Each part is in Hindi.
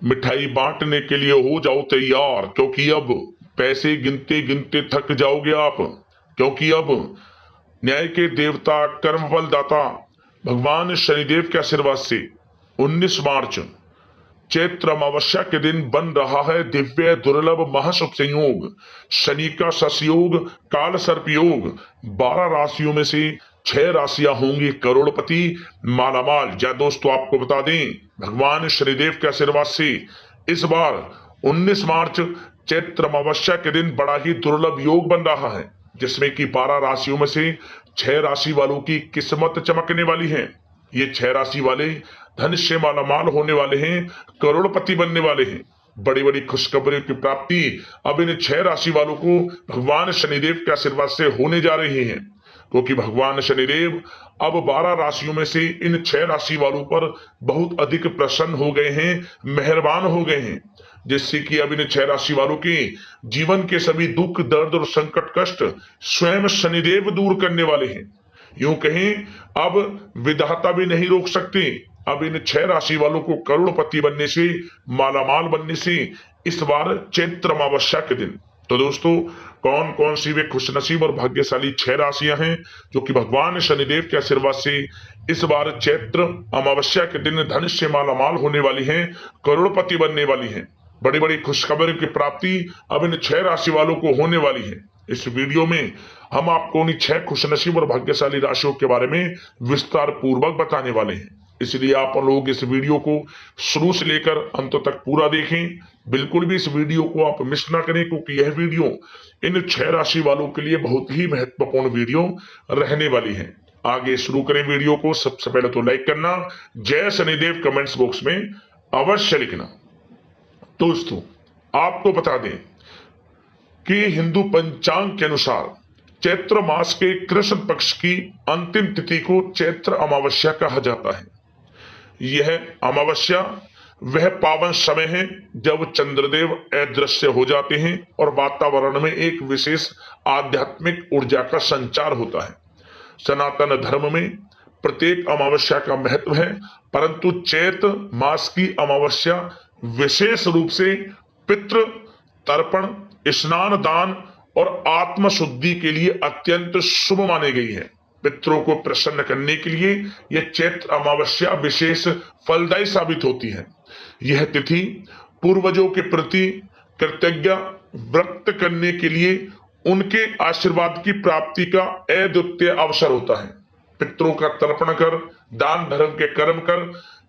मिठाई बांटने के लिए हो जाओ तैयार, क्योंकि अब पैसे गिनते गिनते थक जाओगे आप। क्योंकि अब न्याय के देवता, कर्मफल दाता भगवान शनिदेव के आशीर्वाद से 19 मार्च चैत्र अमावस्या के दिन बन रहा है दिव्य दुर्लभ महाशुभ संयोग, शनि का ससयोग, काल सर्प योग। 12 राशियों में से 6 राशियां होंगी करोड़पति, मालामाल। या दोस्तों आपको बता दें, भगवान शनिदेव के आशीर्वाद से इस बार 19 मार्च चैत्र अमावस्या के दिन बड़ा ही दुर्लभ योग बन रहा है, जिसमें कि 12 राशियों में से 6 राशि वालों की किस्मत चमकने वाली है। ये 6 राशि वाले धन से मालामाल होने वाले हैं, करोड़पति बनने वाले हैं। बड़ी बड़ी खुशखबरी की प्राप्ति अब इन 6 राशि वालों को भगवान शनिदेव के आशीर्वाद से होने जा रही है, क्योंकि भगवान शनिदेव अब 12 राशियों में से इन 6 राशि वालों पर बहुत अधिक प्रसन्न हो गए हैं, मेहरबान हो गए हैं, जिससे कि अब इन 6 राशि वालों के जीवन के सभी दुख, दर्द और संकट कष्ट स्वयं शनिदेव दूर करने वाले हैं। यूं कहें, अब विधाता भी नहीं रोक सकते। अब इन 6 राशि वालों को करोड़पति बनने से, मालामाल बनने से इस बार चैत्र अमावस्या के दिन। तो दोस्तों, कौन कौन सी वे खुशनसीब और भाग्यशाली 6 राशियां हैं जो कि भगवान शनिदेव के आशीर्वाद से इस बार चैत्र अमावस्या के दिन धन से मालामाल होने वाली हैं, करोड़पति बनने वाली हैं। बड़ी बड़ी खुशखबरी की प्राप्ति अब इन 6 राशि वालों को होने वाली है। इस वीडियो में हम आपको उन 6 खुशनसीब और भाग्यशाली राशियों के बारे में विस्तार पूर्वक बताने वाले हैं, इसलिए आप लोग इस वीडियो को शुरू से लेकर अंत तक पूरा देखें। बिल्कुल भी इस वीडियो को आप मिस ना करें, क्योंकि यह वीडियो इन 6 राशि वालों के लिए बहुत ही महत्वपूर्ण वीडियो रहने वाली है। आगे शुरू करें वीडियो को। सबसे पहले तो लाइक करना, जय शनिदेव कमेंट्स बॉक्स में अवश्य लिखना। दोस्तों, आपको बता दें कि हिंदू पंचांग के अनुसार चैत्र मास के कृष्ण पक्ष की अंतिम तिथि को चैत्र अमावस्या कहा जाता है। यह अमावस्या वह पावन समय है जब चंद्रदेव अदृश्य हो जाते हैं और वातावरण में एक विशेष आध्यात्मिक ऊर्जा का संचार होता है। सनातन धर्म में प्रत्येक अमावस्या का महत्व है, परंतु चैत्र मास की अमावस्या विशेष रूप से पितृ तर्पण, स्नान दान और आत्म शुद्धि के लिए अत्यंत शुभ मानी गई है। पितरों को प्रसन्न करने के लिए यह चैत्र अमावस्या विशेष फलदायी साबित होती है। यह तिथि पूर्वजों के प्रति कृतज्ञता व्यक्त करने के लिए उनके आशीर्वाद की प्राप्ति का अद्वितीय अवसर होता है। पितरों का तर्पण कर, दान धर्म के कर्म कर,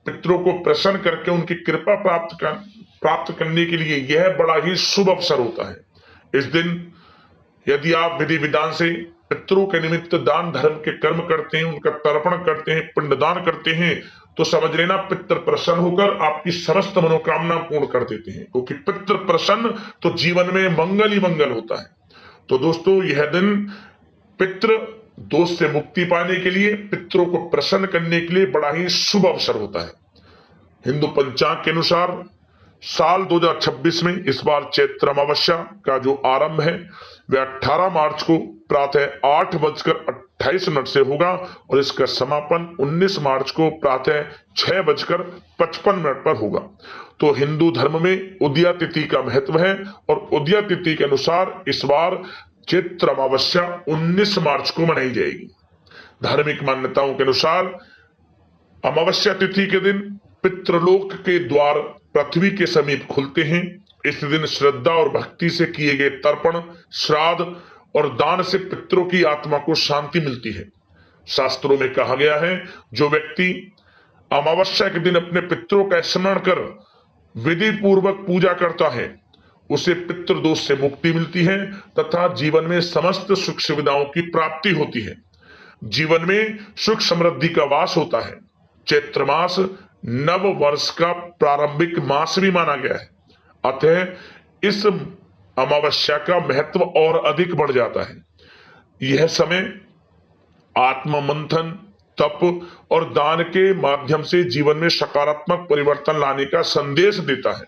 पितरों को प्रसन्न करके उनकी कृपा प्राप्त करने के लिए यह बड़ा ही शुभ अवसर होता है। इस दिन यदि आप विधि विधान से पितरों के निमित्त दान धर्म के कर्म करते हैं, उनका तर्पण करते हैं, पिंडदान करते हैं, तो समझ लेना पितृ प्रसन्न होकर आपकी समस्त मनोकामना पूर्ण कर देते हैं, क्योंकि पितृ प्रसन्न तो जीवन में मंगल ही मंगल होता है। तो दोस्तों, यह दिन पितृ दोष से मुक्ति पाने के लिए, पितरों को प्रसन्न करने के लिए बड़ा ही शुभ अवसर होता है। हिंदू पंचांग के अनुसार साल 2026 में इस बार चैत्र अमावस्या का जो आरंभ है वह 18 मार्च को प्रातः 8:28 से होगा और इसका समापन 19 मार्च को प्रातः 6:55 पर होगा। तो हिंदू धर्म में उदया तिथि का महत्व है और उदया तिथि के अनुसार इस बार चैत्र अमावस्या 19 मार्च को मनाई जाएगी। धार्मिक मान्यताओं के अनुसार अमावस्या तिथि के दिन पितृलोक के द्वार पृथ्वी के समीप खुलते हैं। इस दिन श्रद्धा और भक्ति से किए गए तर्पण, श्राद्ध और दान से पितरों की आत्मा को शांति मिलती है। शास्त्रों में कहा गया है, जो व्यक्ति अमावस्या के दिन अपने पितरों का स्मरण कर विधि पूर्वक पूजा करता है, उसे पितृदोष से मुक्ति मिलती है तथा जीवन में समस्त सुख सुविधाओं की प्राप्ति होती है। जीवन में सुख समृद्धि का वास होता है। चैत्र मास नव वर्ष का प्रारंभिक मास भी माना गया है, अतः इस अमावस्या का महत्व और अधिक बढ़ जाता है। यह समय आत्म मंथन, तप और दान के माध्यम से जीवन में सकारात्मक परिवर्तन लाने का संदेश देता है।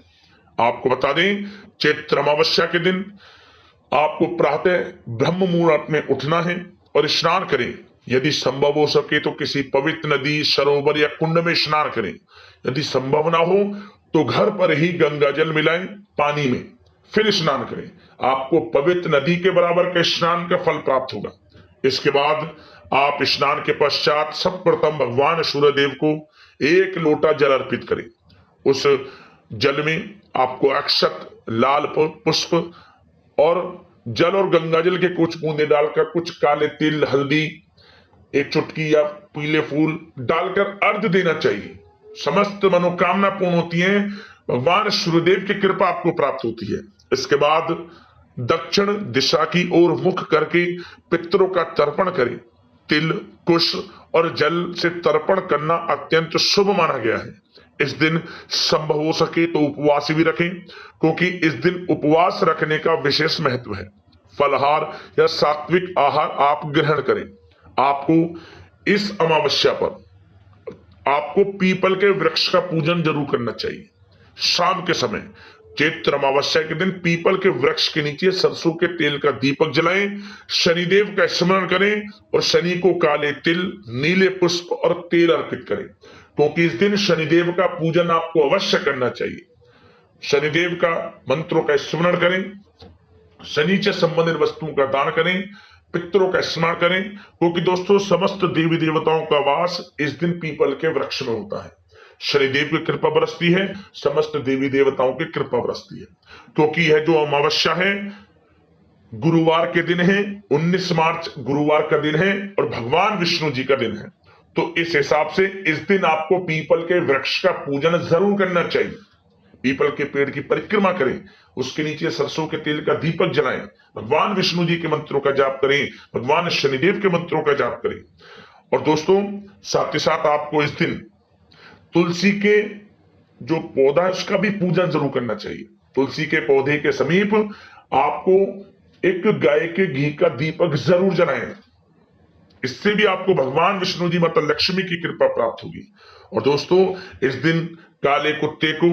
आपको बता दें, चैत्र अमावस्या के दिन आपको प्रातः ब्रह्म मुहूर्त में उठना है और स्नान करें। यदि संभव हो सके तो किसी पवित्र नदी, सरोवर या कुंड में स्नान करें। यदि संभव ना हो तो घर पर ही गंगा जल मिलाएं पानी में, फिर स्नान करें। आपको पवित्र नदी के बराबर के स्नान का फल प्राप्त होगा। इसके बाद आप स्नान के पश्चात सर्वप्रथम भगवान सूर्यदेव को 1 लोटा जल अर्पित करें। उस जल में आपको अक्षत, लाल पुष्प और जल और गंगाजल के कुछ बूंदे डालकर कुछ काले तिल, हल्दी, 1 चुटकी या पीले फूल डालकर अर्घ देना चाहिए। समस्त मनोकामना पूर्ण होती है, भगवान सूर्यदेव की कृपा आपको प्राप्त होती है। इसके बाद दक्षिण दिशा की ओर मुख करके पितरों का तर्पण करें। तिल, कुश और जल से तर्पण करना अत्यंत शुभ माना गया है। इस दिन संभव हो सके तो उपवास भी रखें, क्योंकि इस दिन उपवास रखने का विशेष महत्व है। फलाहार या सात्विक आहार आप ग्रहण करें। आपको इस अमावस्या पर आपको पीपल के वृक्ष का पूजन जरूर करना चाहिए। शाम के समय चैत्र अमावस्या के दिन पीपल के वृक्ष के नीचे सरसों के तेल का दीपक जलाएं, शनिदेव का स्मरण करें और शनि को काले तिल, नीले पुष्प और तेल अर्पित करें, क्योंकि इस दिन शनिदेव का पूजन आपको अवश्य करना चाहिए। शनिदेव का मंत्रों का स्मरण करें, शनि से संबंधित वस्तुओं का दान करें, पितरों का स्मरण करें, क्योंकि दोस्तों समस्त देवी देवताओं का वास इस दिन पीपल के वृक्ष में होता है। शनिदेव की कृपा बरसती है, समस्त देवी देवताओं की कृपा बरसती है, क्योंकि यह जो अमावस्या है गुरुवार के दिन है, 19 मार्च गुरुवार का दिन है और भगवान विष्णु जी का दिन है। तो इस हिसाब से इस दिन आपको पीपल के वृक्ष का पूजन जरूर करना चाहिए। पीपल के पेड़ की परिक्रमा करें, उसके नीचे सरसों के तेल का दीपक जलाएं, भगवान विष्णु जी के मंत्रों का जाप करें, भगवान शनिदेव के मंत्रों का जाप करें। और दोस्तों साथ ही साथ आपको इस दिन तुलसी के जो पौधा है उसका भी पूजन जरूर करना चाहिए। तुलसी के पौधे के समीप आपको एक गाय के घी का दीपक जरूर जलाएं। इससे भी आपको भगवान विष्णु जी, माता लक्ष्मी की कृपा प्राप्त होगी। और दोस्तों इस दिन काले कुत्ते को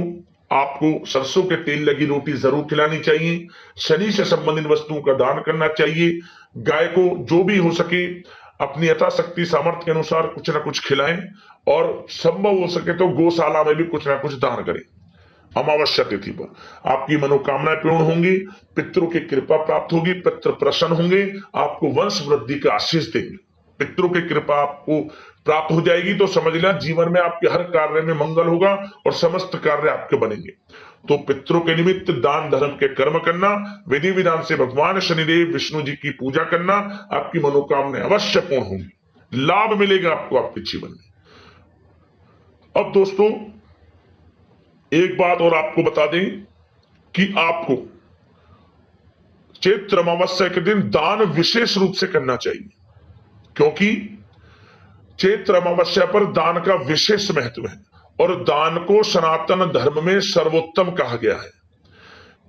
आपको सरसों के तेल लगी रोटी जरूर खिलानी चाहिए। शनि से संबंधित वस्तुओं का दान करना चाहिए। गाय को जो भी हो सके अपनी यथाशक्ति सामर्थ्य के अनुसार कुछ ना कुछ खिलाएं और संभव हो सके तो गौशाला में भी कुछ ना कुछ दान करें। अमावस्या तिथि पर आपकी मनोकामनाएं पूर्ण होंगी, पितरों की कृपा प्राप्त होगी, पितृ प्रसन्न होंगे, आपको वंश वृद्धि का आशीष देंगे। पितरों की कृपा आपको प्राप्त हो जाएगी तो समझ लें जीवन में आपके हर कार्य में मंगल होगा और समस्त कार्य आपके बनेंगे। तो पितरों के निमित्त दान धर्म के कर्म करना, विधि विधान से भगवान शनिदेव विष्णु जी की पूजा करना, आपकी मनोकामनाएं अवश्य पूर्ण होंगी, लाभ मिलेगा आपको आपके जीवन में। अब दोस्तों एक बात और आपको बता दें कि आपको चैत्र अमावस्या के दिन दान विशेष रूप से करना चाहिए, क्योंकि चैत्र अमावस्या पर दान का विशेष महत्व है और दान को सनातन धर्म में सर्वोत्तम कहा गया है।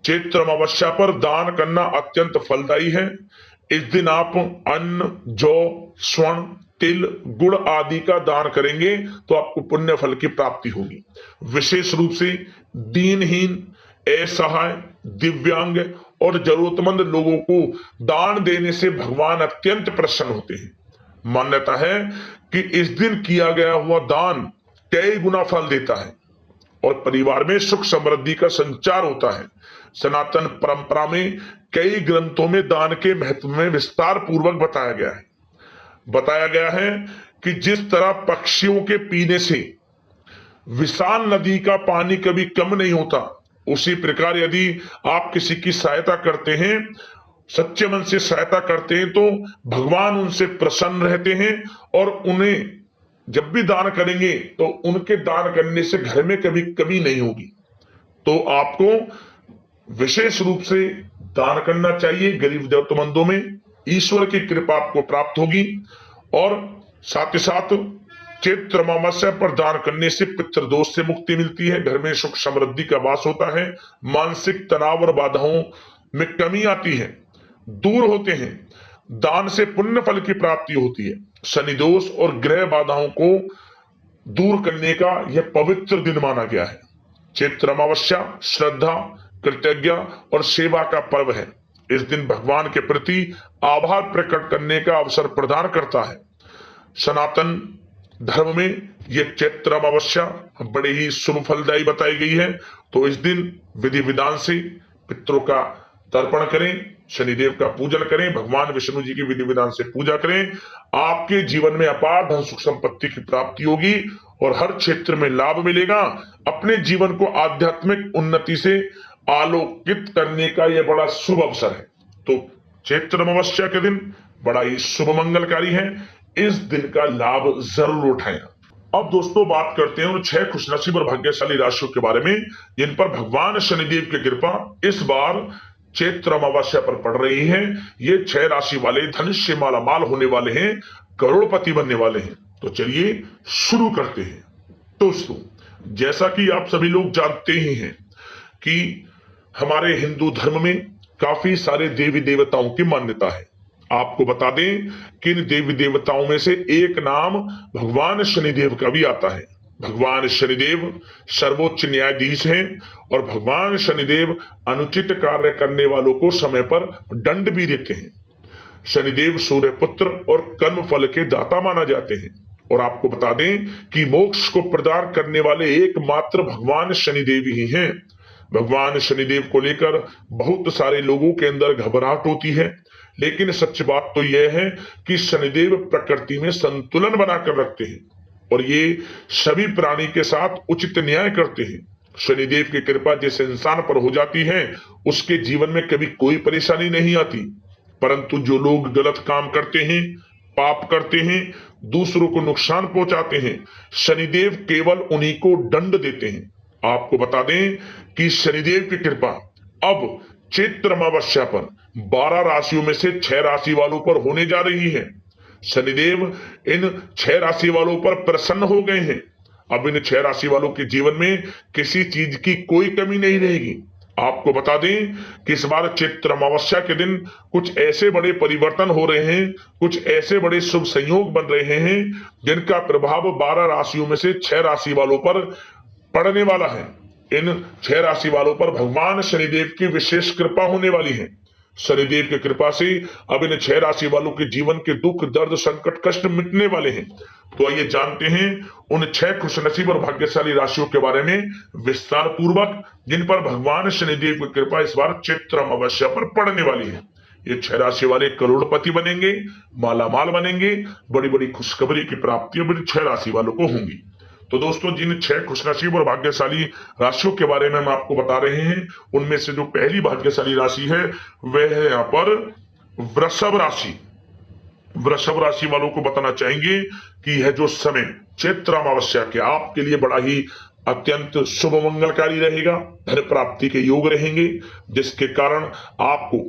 चैत्र अमावस्या पर दान करना अत्यंत फलदायी है। इस दिन आप अन्न, जौ, स्वर्ण, तिल, गुड़ आदि का दान करेंगे तो आपको पुण्य फल की प्राप्ति होगी। विशेष रूप से दीनहीन, असहाय, दिव्यांग और जरूरतमंद लोगों को दान देने से भगवान अत्यंत प्रसन्न होते हैं। मान्यता है कि इस दिन किया गया हुआ दान कई गुना फल देता है और परिवार में सुख समृद्धि का संचार होता है। सनातन परंपरा में कई ग्रंथों में दान के महत्व में विस्तार पूर्वक बताया गया है कि जिस तरह पक्षियों के पीने से विशाल नदी का पानी कभी कम नहीं होता, उसी प्रकार यदि आप किसी की सहायता करते हैं, सच्चे मन से सहायता करते हैं तो भगवान उनसे प्रसन्न रहते हैं और उन्हें जब भी दान करेंगे तो उनके दान करने से घर में कभी कमी नहीं होगी। तो आपको विशेष रूप से दान करना चाहिए। गरीब जरूरतमंदों में ईश्वर की कृपा आपको प्राप्त होगी। और साथ ही साथ चैत्र अमावस्या पर दान करने से पितृदोष से मुक्ति मिलती है, घर में सुख समृद्धि का वास होता है, मानसिक तनाव और बाधाओं में कमी आती है, दूर होते हैं। दान से पुण्य फल की प्राप्ति होती है। शनि दोष और ग्रह बाधाओं को दूर करने का यह पवित्र दिन माना गया है। चैत्र अमावस्या श्रद्धा, कृतज्ञता और सेवा का पर्व है। इस दिन भगवान के प्रति आभार प्रकट करने का अवसर प्रदान करता है। सनातन धर्म में ये चैत्र अमावस्या बड़े ही शुभ फलदायी बताई गई है। तो इस दिन विधि विधान से पितरों का तर्पण करें, शनिदेव का पूजन करें, भगवान विष्णु जी की विधि विधान से पूजा करें। आपके जीवन में अपार धन सुख संपत्ति की प्राप्ति होगी और हर क्षेत्र में लाभ मिलेगा। अपने जीवन को आध्यात्मिक उन्नति से आलोकित करने का यह बड़ा शुभ अवसर है। तो चैत्र अमावस्या के दिन बड़ा ही शुभ मंगलकारी है। इस दिन का लाभ जरूर उठाएं। अब दोस्तों बात करते हैं उन 6 खुशनसीब और भाग्यशाली राशियों के बारे में जिन पर भगवान शनिदेव की कृपा इस बार चैत्र अमावस्या पर पड़ रही है। ये 6 राशि वाले धन से मालामाल होने वाले हैं, करोड़पति बनने वाले हैं। तो चलिए शुरू करते हैं। दोस्तों जैसा कि आप सभी लोग जानते ही हैं कि हमारे हिंदू धर्म में काफी सारे देवी देवताओं की मान्यता है। आपको बता दें कि इन देवी देवताओं में से एक नाम भगवान शनिदेव का भी आता है। भगवान शनिदेव सर्वोच्च न्यायाधीश हैं और भगवान शनिदेव अनुचित कार्य करने वालों को समय पर दंड भी देते हैं। शनिदेव सूर्य पुत्र और कर्म फल के दाता माना जाते हैं। और आपको बता दें कि मोक्ष को प्रदान करने वाले एकमात्र भगवान शनिदेव ही हैं। भगवान शनिदेव को लेकर बहुत सारे लोगों के अंदर घबराहट होती है, लेकिन सच बात तो यह है कि शनिदेव प्रकृति में संतुलन बनाकर रखते हैं और ये सभी प्राणी के साथ उचित न्याय करते हैं। शनिदेव की कृपा जिस इंसान पर हो जाती है उसके जीवन में कभी कोई परेशानी नहीं आती, परंतु जो लोग गलत काम करते हैं, पाप करते हैं, दूसरों को नुकसान पहुंचाते हैं, शनिदेव केवल उन्हीं को दंड देते हैं। आपको बता दें कि शनिदेव की कृपा अब चैत्र अमावस्या पर 12 राशियों में से 6 राशि वालों पर होने जा रही है। शनिदेव इन 6 राशि वालों पर प्रसन्न हो गए हैं। अब इन 6 राशि वालों के जीवन में किसी चीज की कोई कमी नहीं रहेगी। आपको बता दें कि इस बार चैत्र अमावस्या के दिन कुछ ऐसे बड़े परिवर्तन हो रहे हैं, कुछ ऐसे बड़े शुभ संयोग बन रहे हैं जिनका प्रभाव 12 राशियों में से 6 राशि वालों पर पड़ने वाला है। इन 6 राशि वालों पर भगवान शनिदेव की विशेष कृपा होने वाली है। शनिदेव की कृपा से अब इन 6 राशि वालों के जीवन के दुख दर्द संकट कष्ट मिटने वाले हैं। तो आइए जानते हैं उन 6 खुशनसीब और भाग्यशाली राशियों के बारे में विस्तार पूर्वक जिन पर भगवान शनिदेव की कृपा इस बार चैत्र अमावस्या पर पड़ने वाली है। ये 6 राशि वाले करोड़पति बनेंगे, मालामाल बनेंगे, बड़ी बड़ी खुशखबरी की प्राप्ति अब इन 6 राशि वालों को होंगी। तो दोस्तों जिन 6 खुशनसीब और भाग्यशाली राशियों के बारे में हम आपको बता रहे हैं उनमें से जो पहली भाग्यशाली राशि है वह है यहाँ पर वृषभ राशि। वृषभ राशि वालों को बताना चाहेंगे कि यह जो समय चैत्र अमावस्या के आपके लिए बड़ा ही अत्यंत शुभ मंगलकारी रहेगा। धन प्राप्ति के योग रहेंगे जिसके कारण आपको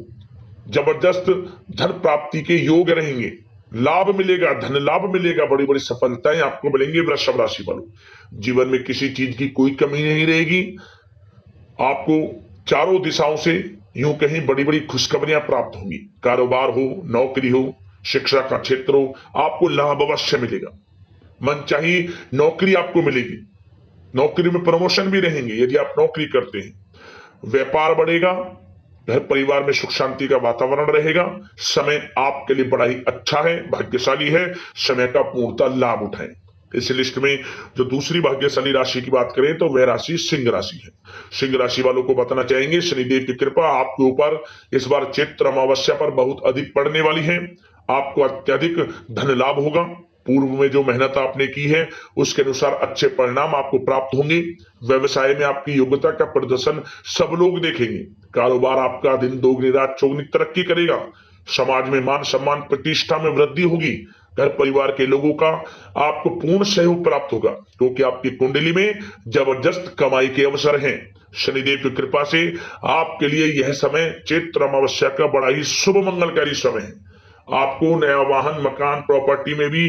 जबरदस्त धन प्राप्ति के योग रहेंगे, लाभ मिलेगा, धन लाभ मिलेगा, बड़ी बड़ी सफलताएं आपको मिलेंगी। वृषभ राशि वालों जीवन में किसी चीज की कोई कमी नहीं रहेगी। आपको चारों दिशाओं से यूं कहीं बड़ी बड़ी खुशखबरियां प्राप्त होंगी। कारोबार हो, नौकरी हो, शिक्षा का क्षेत्र हो, आपको लाभ अवश्य मिलेगा। मनचाही नौकरी आपको मिलेगी, नौकरी में प्रमोशन भी रहेंगे यदि आप नौकरी करते हैं। व्यापार बढ़ेगा, घर परिवार में सुख शांति का वातावरण रहेगा। समय आपके लिए बड़ा ही अच्छा है, भाग्यशाली है। समय का पूर्णतः लाभ उठाएं। इस लिस्ट में जो दूसरी भाग्यशाली राशि की बात करें तो वह राशि सिंह राशि है। सिंह राशि वालों को बताना चाहेंगे शनिदेव की कृपा आपके ऊपर इस बार चैत्र अमावस्या पर बहुत अधिक पड़ने वाली है। आपको अत्यधिक धन लाभ होगा। पूर्व में जो मेहनत आपने की है उसके अनुसार अच्छे परिणाम आपको प्राप्त होंगे। व्यवसाय में आपकी योग्यता का प्रदर्शन सब लोग देखेंगे। कारोबार आपका दिन दोगुनी रात चौगुनी तरक्की करेगा। समाज में मान सम्मान प्रतिष्ठा में वृद्धि होगी। घर परिवार के लोगों का आपको पूर्ण सहयोग प्राप्त होगा क्योंकि आपकी कुंडली में जबरदस्त कमाई के अवसर हैं। शनिदेव की कृपा से आपके लिए यह समय चैत्र अमावस्या का बड़ा ही शुभ मंगलकारी समय है। आपको नया वाहन, मकान, प्रॉपर्टी में भी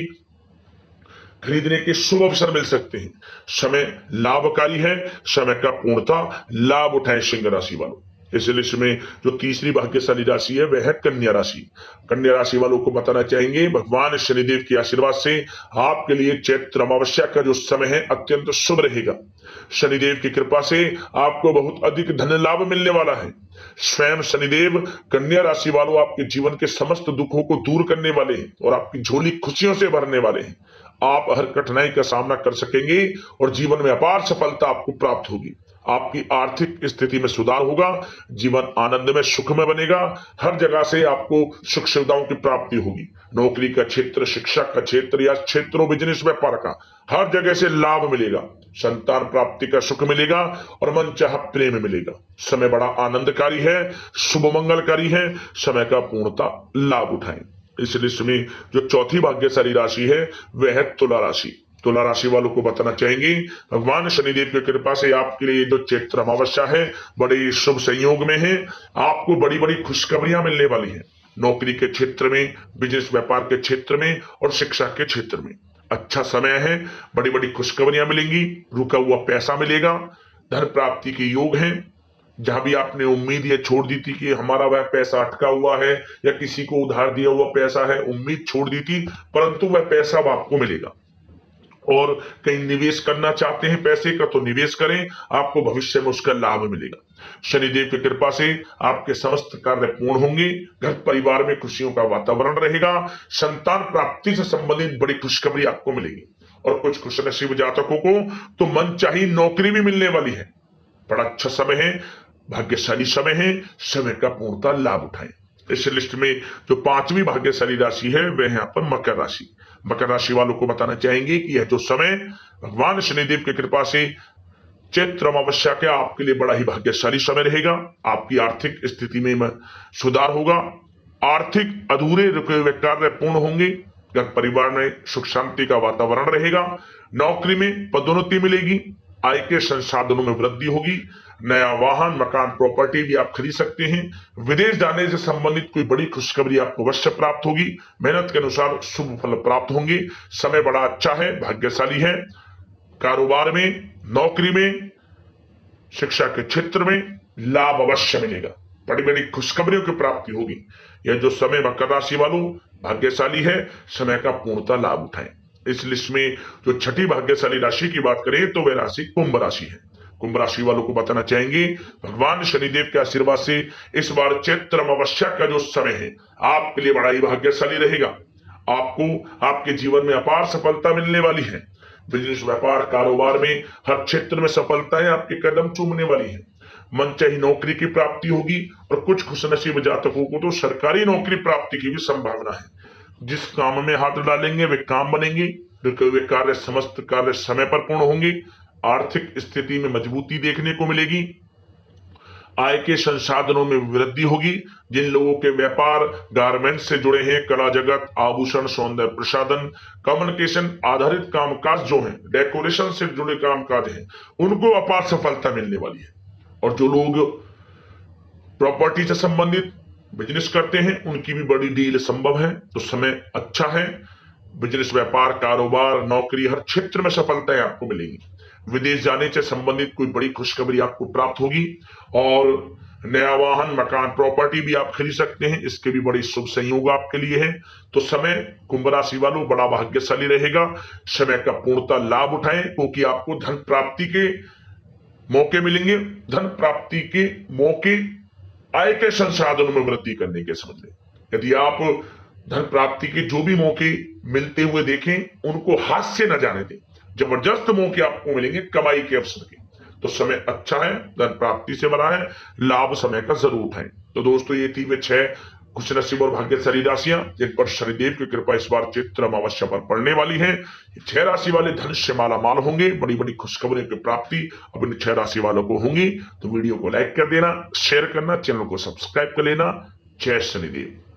खरीदने के शुभ अवसर मिल सकते हैं। समय लाभकारी है, समय का पूर्णतः लाभ उठाएं सिंह राशि वालों। इस लिस्ट में जो तीसरी भाग्यशाली राशि है वह है कन्या राशि। कन्या राशि वालों को बताना चाहेंगे भगवान शनिदेव के आशीर्वाद से आपके लिए चैत्र अमावस्या का जो समय है अत्यंत शुभ रहेगा। शनिदेव की कृपा से आपको बहुत अधिक धन लाभ मिलने वाला है। स्वयं शनिदेव कन्या राशि वालों आपके जीवन के समस्त दुखों को दूर करने वाले हैं और आपकी झोली खुशियों से भरने वाले हैं। आप हर कठिनाई का सामना कर सकेंगे और जीवन में अपार सफलता आपको प्राप्त होगी। आपकी आर्थिक स्थिति में सुधार होगा, जीवन आनंद में सुख में बनेगा, हर जगह से आपको सुख सुविधाओं की प्राप्ति होगी। नौकरी का क्षेत्र, शिक्षा का क्षेत्र या क्षेत्रों बिजनेस व्यापार का हर जगह से लाभ मिलेगा। संतान प्राप्ति का सुख मिलेगा और मनचाहा प्रेम मिलेगा। समय बड़ा आनंदकारी है, शुभ मंगलकारी है। समय का पूर्णता लाभ उठाएं। इस लिस्ट में जो चौथी भाग्यशाली राशि है वह है तुला राशि। तुला राशि वालों को बताना चाहेंगे भगवान शनिदेव की कृपा से आपके लिए जो चैत्र अमावस्या है बड़े शुभ संयोग में है। आपको बड़ी बड़ी खुशखबरियां मिलने वाली हैं। नौकरी के क्षेत्र में, बिजनेस व्यापार के क्षेत्र में और शिक्षा के क्षेत्र में अच्छा समय है। बड़ी बड़ी खुशखबरियां मिलेंगी, रुका हुआ पैसा मिलेगा, धन प्राप्ति के योग हैं। जहां भी आपने उम्मीद ये छोड़ दी थी कि हमारा वह पैसा अटका हुआ है या किसी को उधार दिया हुआ पैसा है, उम्मीद छोड़ दी थी, परंतु वह पैसा अब आपको मिलेगा। और कहीं निवेश करना चाहते हैं पैसे का तो निवेश करें, आपको भविष्य में उसका लाभ मिलेगा। शनिदेव की कृपा से आपके समस्त कार्य पूर्ण होंगे। घर परिवार में खुशियों का वातावरण रहेगा। संतान प्राप्ति से संबंधित बड़ी खुशखबरी आपको मिलेगी। और कुछ खुशनसीब जातकों को तो मनचाही नौकरी भी मिलने वाली है। बड़ा अच्छा समय है, भाग्यशाली समय है। समय का पूर्णतः लाभ उठाएं। इस लिस्ट में जो पांचवी भाग्यशाली राशि है वह यहाँ पर मकर राशि। मकर राशि वालों को बताना चाहेंगे कि यह जो समय भगवान शनिदेव की कृपा से चैत्र अमावस्या के आपके लिए बड़ा ही भाग्यशाली समय रहेगा। आपकी आर्थिक स्थिति में सुधार होगा। आर्थिक अधूरे रुके हुए कार्य पूर्ण होंगे। घर परिवार में सुख शांति का वातावरण रहेगा। नौकरी में पदोन्नति मिलेगी। आय के संसाधनों में वृद्धि होगी। नया वाहन, मकान, प्रॉपर्टी भी आप खरीद सकते हैं। विदेश जाने से संबंधित कोई बड़ी खुशखबरी आपको अवश्य प्राप्त होगी। मेहनत के अनुसार शुभ फल प्राप्त होंगे। समय बड़ा अच्छा है, भाग्यशाली है। कारोबार में, नौकरी में, शिक्षा के क्षेत्र में लाभ अवश्य मिलेगा। बड़ी बड़ी खुशखबरियों की प्राप्ति होगी। यह जो समय मकर राशि वालों भाग्यशाली है, समय का पूर्णतः लाभ उठाएं। इस लिस्ट में जो छठी भाग्यशाली राशि की बात करें तो वह राशि कुंभ राशि है। कुंभ राशि वालों को बताना चाहेंगे भगवान शनिदेव के आशीर्वाद से इस बार चैत्र अमावस्या का जो समय है आपके लिए बड़ा ही भाग्यशाली रहेगा। आपको आपके जीवन में अपार सफलता मिलने वाली है। बिजनेस, व्यापार, कारोबार में हर क्षेत्र में सफलताएं आपके कदम चूमने वाली है। मनचाही नौकरी की प्राप्ति होगी और कुछ खुशनसीब जातकों को तो सरकारी नौकरी प्राप्ति की भी संभावना है। जिस काम में हाथ डालेंगे वे काम बनेंगे। रुके हुए कार्य, समस्त कार्य समय पर पूर्ण होंगे। आर्थिक स्थिति में मजबूती देखने को मिलेगी। आय के संसाधनों में वृद्धि होगी। जिन लोगों के व्यापार गारमेंट से जुड़े हैं, कला जगत, आभूषण, सौंदर्य प्रसाधन, कम्युनिकेशन आधारित कामकाज जो हैं, डेकोरेशन से जुड़े कामकाज हैं, उनको अपार सफलता मिलने वाली है। और जो लोग प्रॉपर्टी से संबंधित बिजनेस करते हैं उनकी भी बड़ी डील संभव है। तो समय अच्छा है। बिजनेस, व्यापार, कारोबार, नौकरी हर क्षेत्र में सफलताएं आपको मिलेंगी। विदेश जाने से संबंधित कोई बड़ी खुशखबरी आपको प्राप्त होगी। और नया वाहन, मकान, प्रॉपर्टी भी आप खरीद सकते हैं। इसके भी बड़ी शुभ संयोग आपके लिए है। तो समय कुंभ राशि वालों बड़ा भाग्यशाली रहेगा। समय का पूर्णतः लाभ उठाएं क्योंकि आपको धन प्राप्ति के मौके मिलेंगे। धन प्राप्ति के मौके आय के संसाधनों में वृद्धि करने के समझ लें। यदि आप धन प्राप्ति के जो भी मौके मिलते हुए देखें उनको हाथ से न जाने दें। जबरदस्त मौके आपको मिलेंगे कमाई के अवसर के। तो समय अच्छा है, धन प्राप्ति से भरा है। लाभ समय का जरूर उठाएं। तो दोस्तों ये थी वे 6 खुशनसीब और भाग्यशाली राशियां जिन पर शनिदेव की कृपा इस बार चैत्र अमावस्या पर पड़ने वाली है। 6 राशि वाले धन से माला माल होंगे। बड़ी बड़ी खुशखबरों की प्राप्ति अब इन 6 राशि वालों को होंगी। तो वीडियो को लाइक कर देना, शेयर करना, चैनल को सब्सक्राइब कर लेना। जय शनिदेव।